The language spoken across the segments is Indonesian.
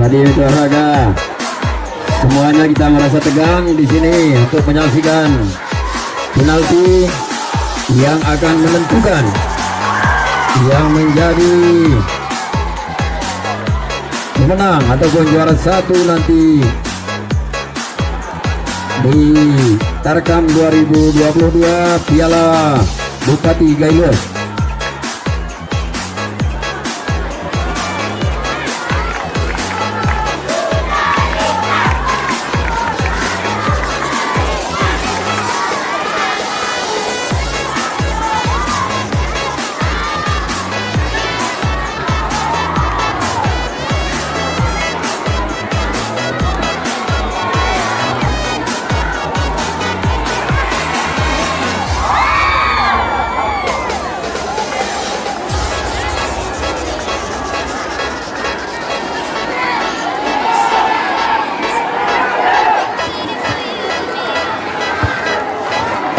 Tadi itu olahraga. Semuanya kita merasa tegang di sini untuk menyaksikan penalti yang akan menentukan yang menjadi pemenang ataupun juara satu nanti di Tarkam 2022 Piala Bupati Gayo.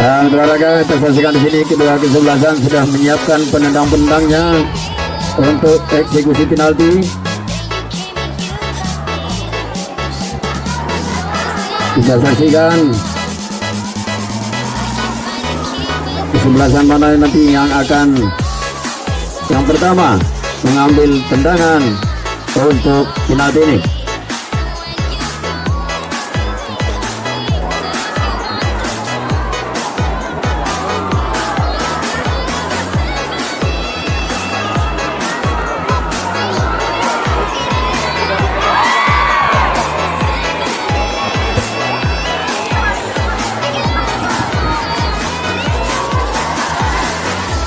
Dan olahraga kita saksikan di sini kedua kesebelasan sudah menyiapkan penendang-penendangnya untuk eksekusi penalti. Kita saksikan kesebelasan mana nanti yang akan yang pertama mengambil tendangan untuk penalti ini.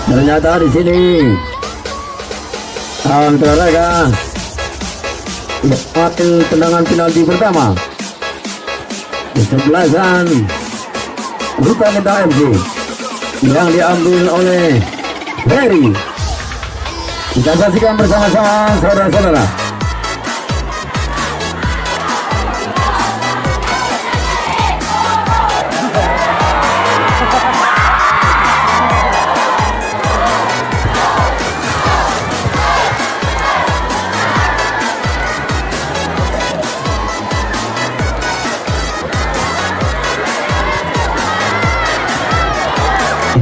Ternyata di sini olahraga mengambil tendangan penalti pertama kesebelasan Rutan FC yang diambil oleh Ferry. Kita saksikan bersama-sama saudara-saudara.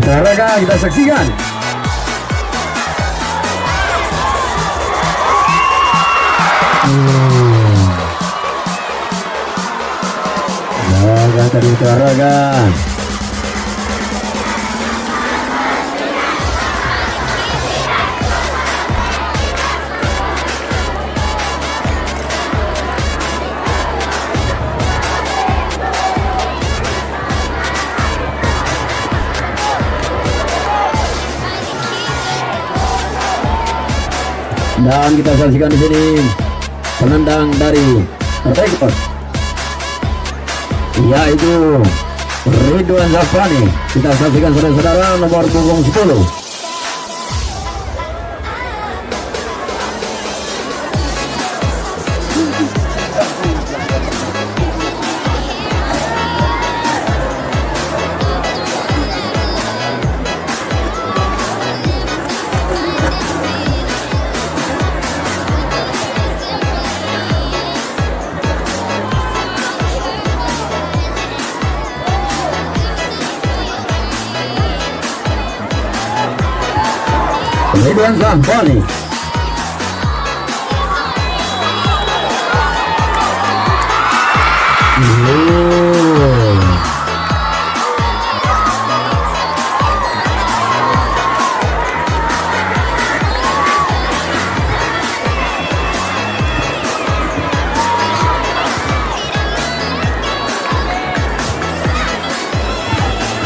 Olahraga kita saksikan. Olahraga tadi itu olahraga. Dan kita saksikan di sini penendang dari rekor yaitu Ridwan Zafrani. Kita saksikan saudara-saudara nomor punggung 10. Ridwan Zafrani.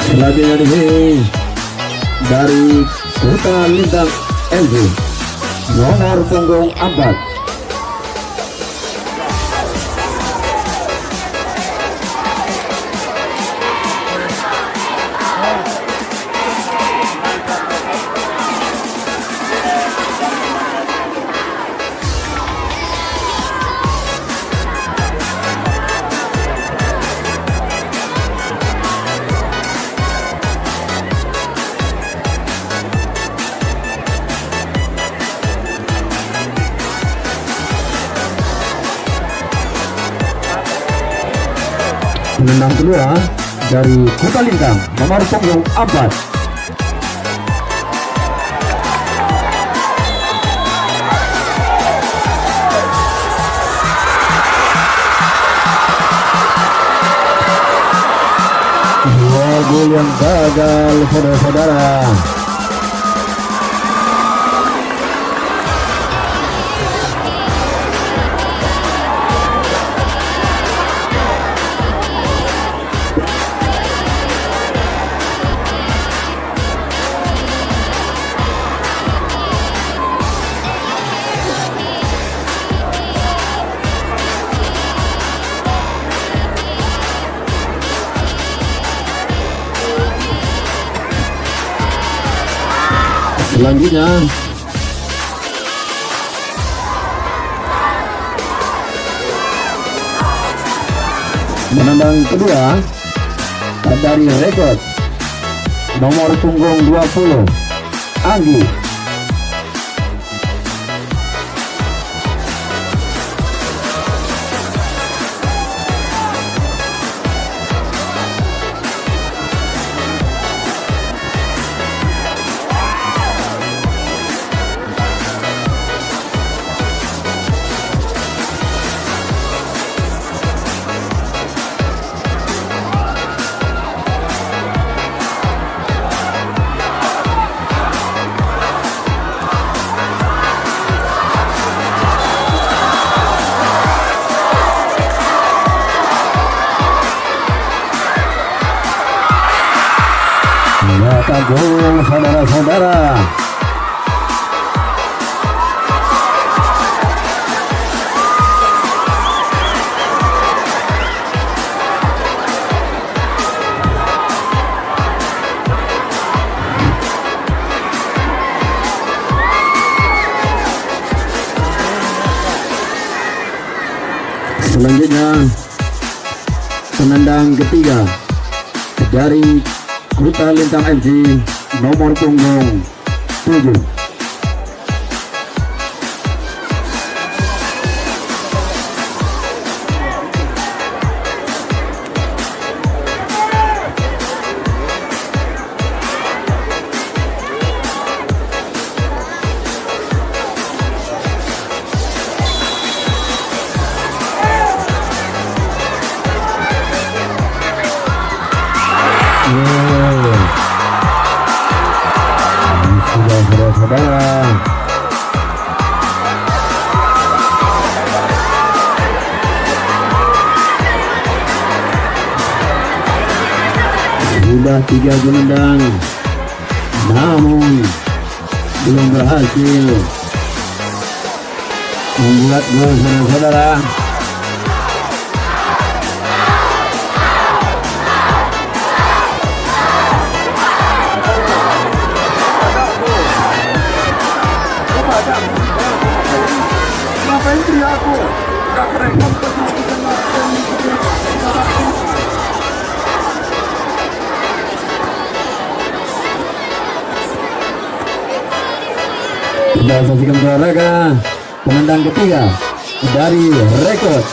Selanjutnya di sini dari Kota Lintang MV nomor punggung 4. penendang kedua dari Kota Lintang nomor punggung 4. Dua gol yang gagal, saudara-saudara. Selanjutnya menendang kedua dari Rekod nomor punggung 20 Anggi. Nyata gol, saudara-saudara. Selanjutnya penendang ketiga dari Kota Lintang FC nomor punggung 7. Saudara-saudara, sudah 3 penendang namun belum berhasil membuat gol, saudara-saudara. Kita saksikan olahraga penendang ketiga dari Rekod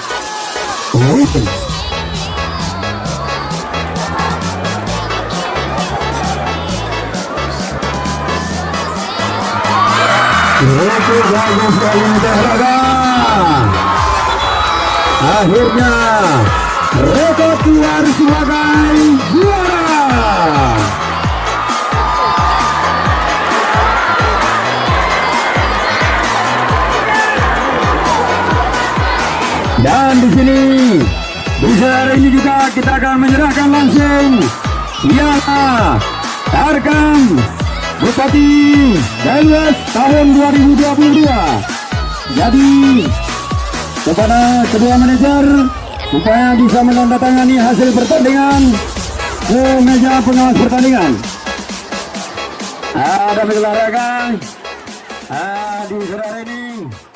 Weapons. Rekod bagus sekali olahraga. Akhirnya Rekod keluar sebagai juara. Dan di sini di hari ini juga kita akan menyerahkan langsung piala Tarkam Bupati Dalmas tahun 2022. Jadi kepada kedua manajer supaya bisa menandatangani hasil pertandingan ke meja pengawas pertandingan. Ada olahraga di sore hari ini.